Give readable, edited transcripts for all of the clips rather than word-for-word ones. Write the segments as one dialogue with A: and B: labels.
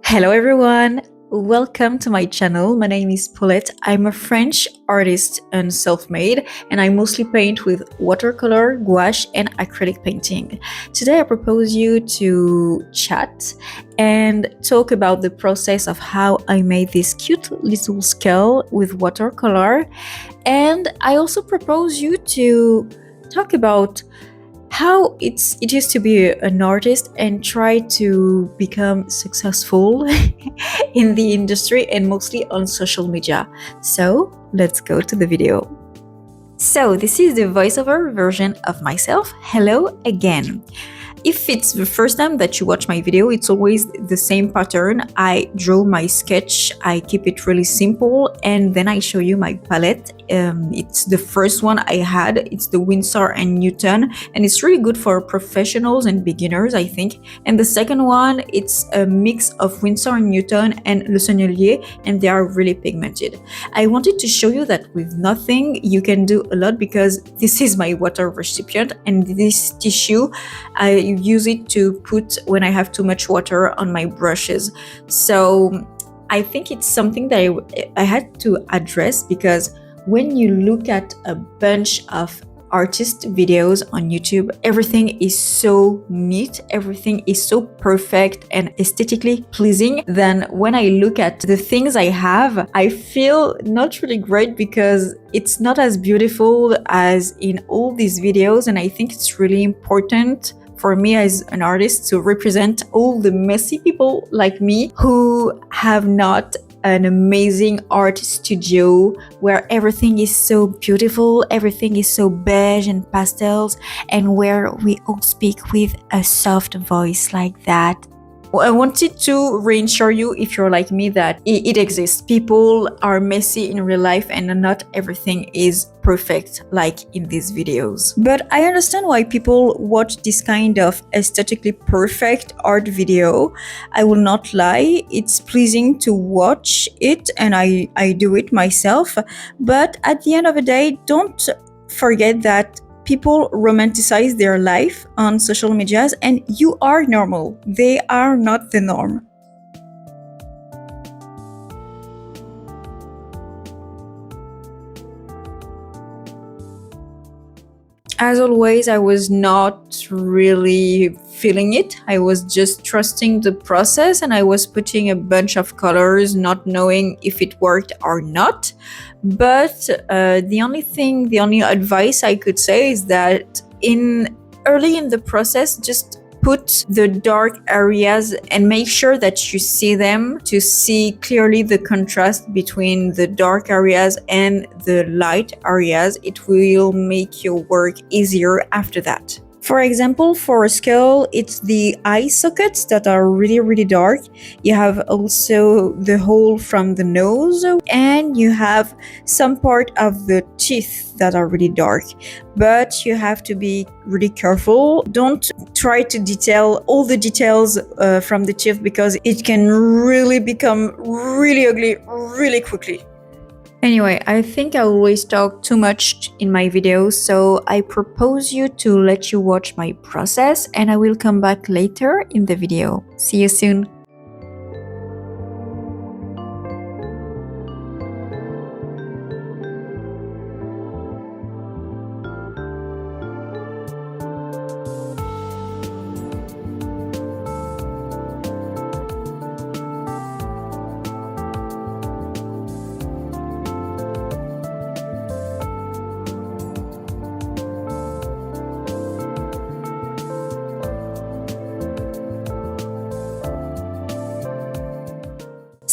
A: Hello everyone, welcome to my channel. My name is Paulette. I'm a French artist and self-made, and I mostly paint with watercolor, gouache and acrylic painting. Today I propose you to chat and talk about the process of how I made this cute little skull with watercolor, and I also propose you to talk about how it is to be an artist and try to become successful in the industry and mostly on social media. So let's go to the video. So this is the voiceover version of myself. Hello again. If it's the first time that you watch my video, it's always the same pattern. I draw my sketch, I keep it really simple, and then I show you my palette. It's the first one I had. It's the Winsor and Newton, and it's really good for professionals and beginners, I think. And the second one, it's a mix of Winsor and Newton and Le Sennelier, and they are really pigmented. I wanted to show you that with nothing, you can do a lot, because this is my water recipient, and this tissue, I use it to put when I have too much water on my brushes. So I think it's something that I had to address, because when you look at a bunch of artist videos on YouTube, everything is so neat, everything is so perfect and aesthetically pleasing. Then when I look at the things I have, I feel not really great, because it's not as beautiful as in all these videos. And I think it's really important for me as an artist to represent all the messy people like me who have not an amazing art studio where everything is so beautiful, everything is so beige and pastels, and where we all speak with a soft voice like that. I wanted to reassure you, if you're like me, that it exists. People are messy in real life and not everything is perfect like in these videos. But I understand why people watch this kind of aesthetically perfect art video. I will not lie, it's pleasing to watch it, and I do it myself. But at the end of the day, don't forget that people romanticize their life on social medias, and you are normal. They are not the norm. As always, I was not really feeling it. I was just trusting the process, and I was putting a bunch of colors, not knowing if it worked or not. But the only advice I could say is that early in the process, just put the dark areas and make sure that you see them, to see clearly the contrast between the dark areas and the light areas. It will make your work easier after that. For example, for a skull, it's the eye sockets that are really dark. You have also the hole from the nose, and you have some part of the teeth that are really dark. But you have to be really careful. Don't try to detail all the details from the teeth, because it can really become really ugly really quickly. Anyway, I think I always talk too much in my videos, so I propose you to let you watch my process, and I will come back later in the video. See you soon!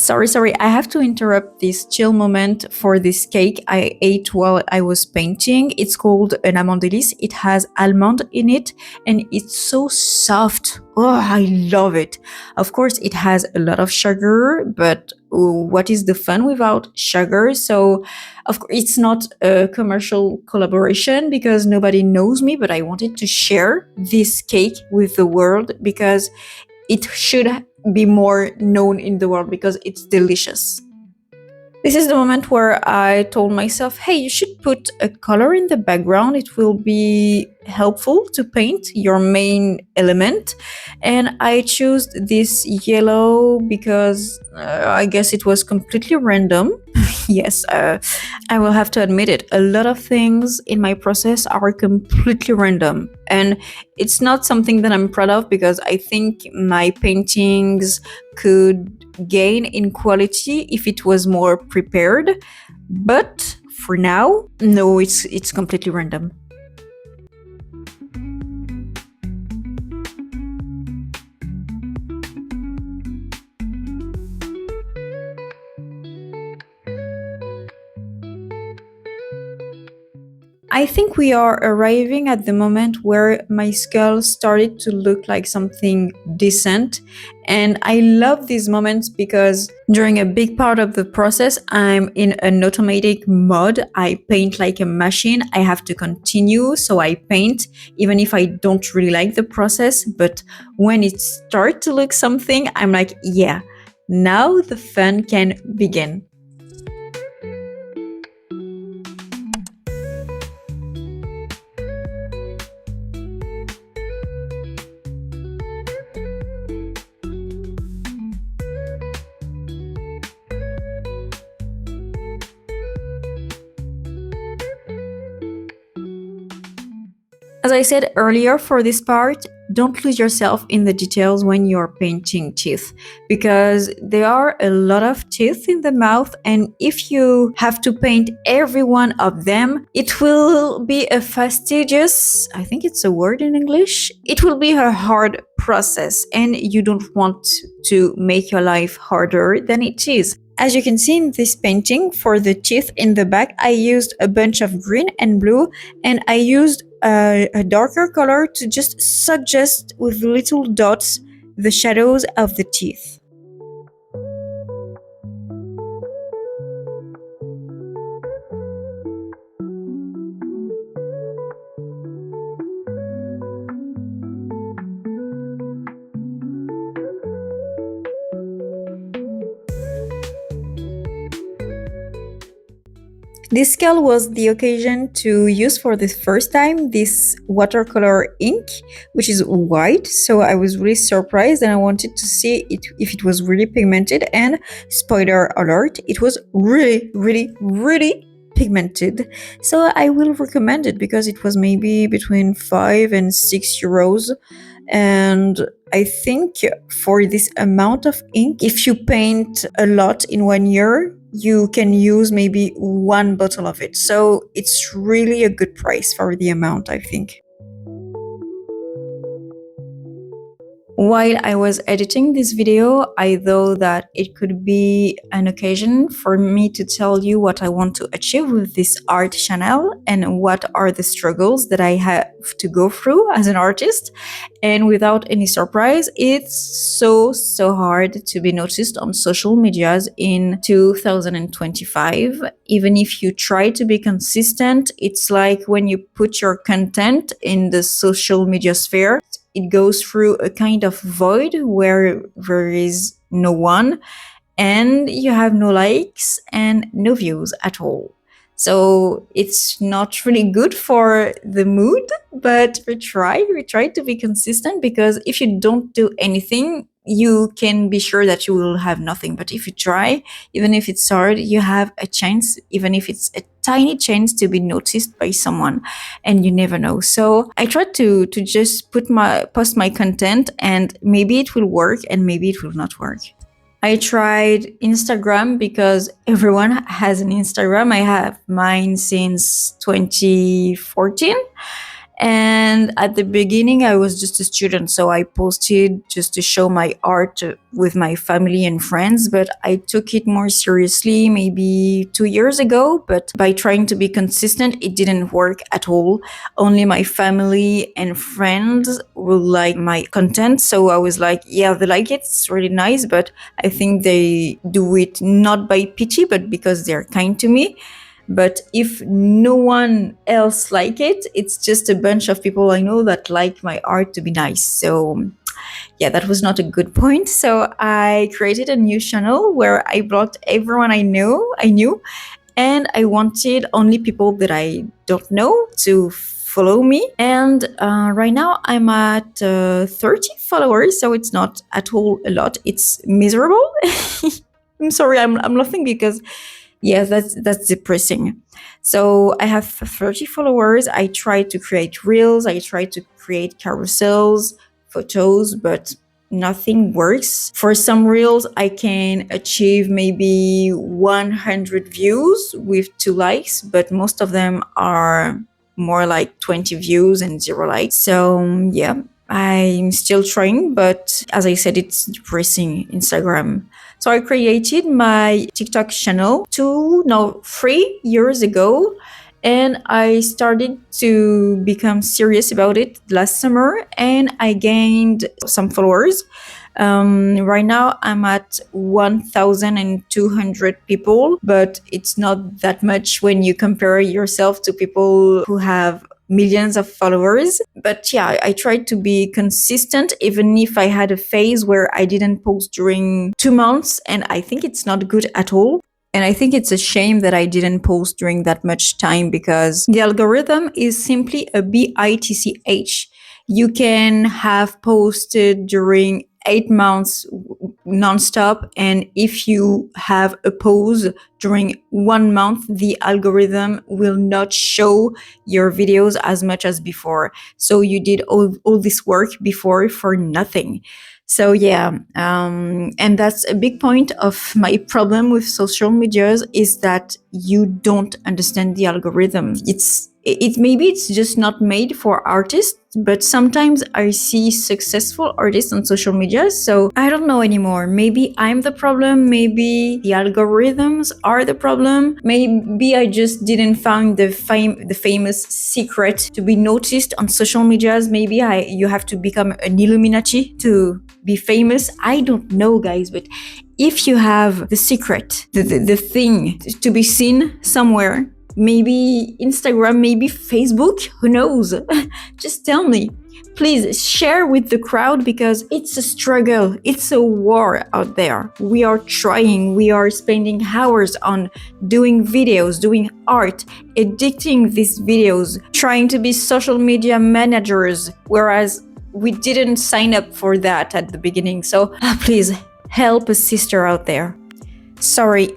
A: Sorry, I have to interrupt this chill moment for this cake I ate while I was painting. It's called an amande délice. It has almond in it, and it's so soft. Oh, I love it. Of course, it has a lot of sugar, but what is the fun without sugar? So, of course, it's not a commercial collaboration, because nobody knows me, but I wanted to share this cake with the world, because it should be more known in the world, because it's delicious. This is the moment where I told myself, hey, you should put a color in the background. It will be helpful to paint your main element. And I chose this yellow because I guess it was completely random. Yes, I will have to admit it. A lot of things in my process are completely random. And it's not something that I'm proud of because I think my paintings could gain in quality if it was more prepared. But for now, no, it's completely random. I think we are arriving at the moment where my skull started to look like something decent. And I love these moments because during a big part of the process, I'm in an automatic mode. I paint like a machine. I have to continue. So I paint even if I don't really like the process. But when it starts to look something, I'm like, yeah, now the fun can begin. As I said earlier, for this part, don't lose yourself in the details when you're painting teeth, because there are a lot of teeth in the mouth, and if you have to paint every one of them, it will be a fastidious, I think it's a word in English, it will be a hard process, and you don't want to make your life harder than it is. As you can see in this painting, for the teeth in the back, I used a bunch of green and blue, and I used a darker color to just suggest with little dots the shadows of the teeth. This scale was the occasion to use for the first time this watercolor ink, which is white. So I was really surprised and I wanted to see it, if it was really pigmented. And spoiler alert, it was really, really, really pigmented. So I will recommend it because it was maybe between 5 and 6 euros. And I think for this amount of ink, if you paint a lot in 1 year, you can use maybe one bottle of it. So it's really a good price for the amount, I think. While I was editing this video, I thought that it could be an occasion for me to tell you what I want to achieve with this art channel and what are the struggles that I have to go through as an artist. And without any surprise, it's so hard to be noticed on social medias in 2025. Even if you try to be consistent, it's like when you put your content in the social media sphere, it goes through a kind of void where there is no one and you have no likes and no views at all. So it's not really good for the mood, but we try to be consistent, because if you don't do anything, you can be sure that you will have nothing. But if you try, even if it's hard, you have a chance, even if it's a tiny chance, to be noticed by someone, and you never know. So I try to just post my content, and maybe it will work and maybe it will not work. I tried Instagram because everyone has an Instagram. I have mine since 2014. And at the beginning, I was just a student, so I posted just to show my art with my family and friends. But I took it more seriously maybe 2 years ago. But by trying to be consistent, it didn't work at all. Only my family and friends will like my content. So I was like, yeah, they like it. It's really nice. But I think they do it not by pity, but because they're kind to me. But if no one else like it, it's just a bunch of people I know that like my art to be nice. So yeah, that was not a good point. So I created a new channel where I blocked everyone I knew, and I wanted only people that I don't know to follow me. And right now I'm at 30 followers, so it's not at all a lot. It's miserable. I'm sorry, I'm laughing because yeah, that's depressing. So I have 30 followers. I try to create reels, I try to create carousels, photos, but nothing works. For some reels, I can achieve maybe 100 views with 2 likes, but most of them are more like 20 views and 0 likes. So yeah, I'm still trying, but as I said, it's depressing, Instagram. So I created my TikTok channel 3 years ago, and I started to become serious about it last summer, and I gained some followers. Right now I'm at 1,200 people, but it's not that much when you compare yourself to people who have millions of followers. But yeah, I tried to be consistent, even if I had a phase where I didn't post during 2 months, and I think it's not good at all. And I think it's a shame that I didn't post during that much time, because the algorithm is simply a bitch. You can have posted during 8 months nonstop, and if you have a pause during 1 month, the algorithm will not show your videos as much as before. So you did all this work before for nothing. So yeah, and that's a big point of my problem with social medias, is that you don't understand the algorithm. Maybe it's just not made for artists, but sometimes I see successful artists on social media, so I don't know anymore. Maybe I'm the problem, maybe the algorithms are the problem, maybe I just didn't find the famous secret to be noticed on social medias. Maybe you have to become an Illuminati to be famous. I don't know, guys, but if you have the secret, the thing to be seen somewhere, maybe Instagram, maybe Facebook, who knows? Just tell me. Please share with the crowd, because it's a struggle. It's a war out there. We are trying, we are spending hours on doing videos, doing art, editing these videos, trying to be social media managers, whereas we didn't sign up for that at the beginning. So please help a sister out there. Sorry,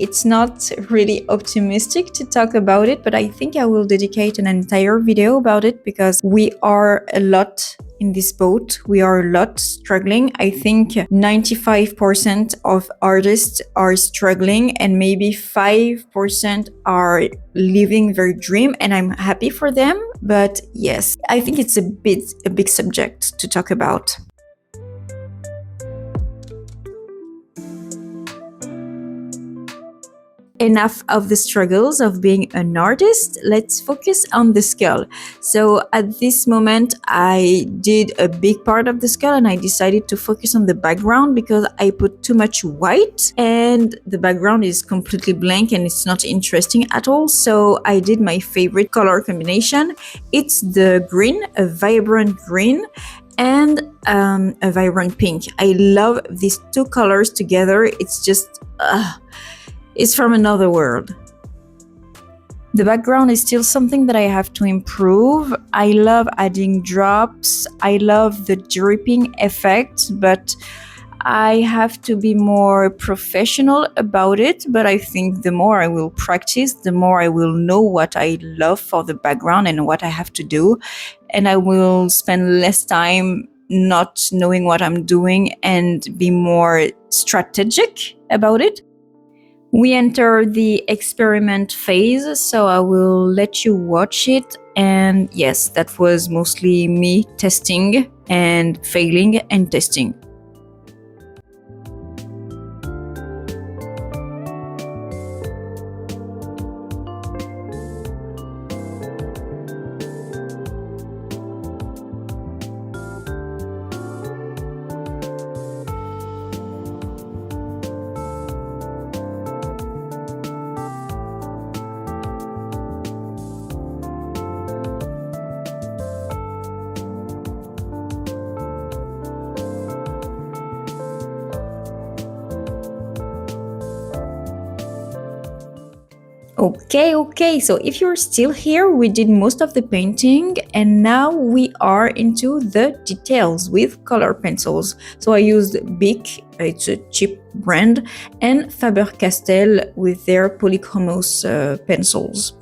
A: it's not really optimistic to talk about it, but I think I will dedicate an entire video about it, because we are a lot in this boat. We are a lot struggling. I think 95% of artists are struggling, and maybe 5% are living their dream, and I'm happy for them. But yes, I think it's a big subject to talk about. Enough of the struggles of being an artist. Let's focus on the skull. So at this moment, I did a big part of the skull, and I decided to focus on the background, because I put too much white and the background is completely blank and it's not interesting at all. So I did my favorite color combination. It's the green, a vibrant green, and a vibrant pink. I love these two colors together. It's just it's from another world. The background is still something that I have to improve. I love adding drops. I love the dripping effect, but I have to be more professional about it. But I think the more I will practice, the more I will know what I love for the background and what I have to do. And I will spend less time not knowing what I'm doing and be more strategic about it. We enter the experiment phase, so I will let you watch it. And yes, that was mostly me testing and failing and testing. Okay, so if you're still here, we did most of the painting and now we are into the details with color pencils. So I used Bic, it's a cheap brand, and Faber-Castell with their polychromos pencils.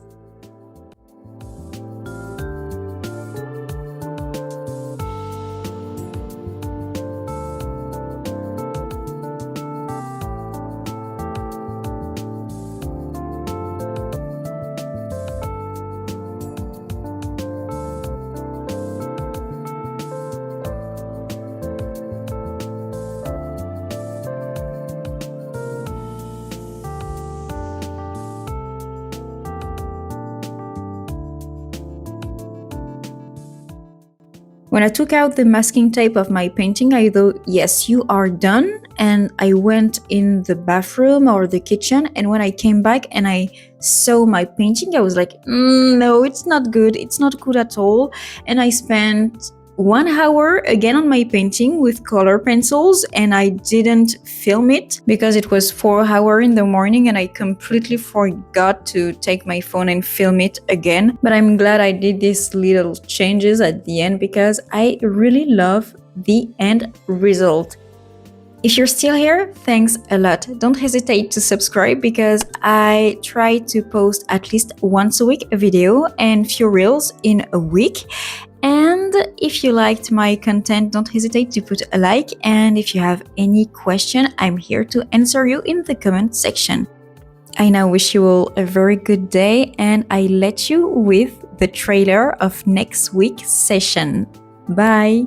A: When I took out the masking tape of my painting, I thought, yes, you are done. And I went in the bathroom or the kitchen, and when I came back and I saw my painting, I was like, no, it's not good. It's not good at all. And I spent 1 hour again on my painting with color pencils, and I didn't film it because it was 4 hours in the morning and I completely forgot to take my phone and film it again. But I'm glad I did these little changes at the end because I really love the end result. If you're still here, thanks a lot. Don't hesitate to subscribe because I try to post at least once a week a video and few reels in a week. And if you liked my content, don't hesitate to put a like. And if you have any question, I'm here to answer you in the comment section. I now wish you all a very good day and I let you with the trailer of next week's session. Bye!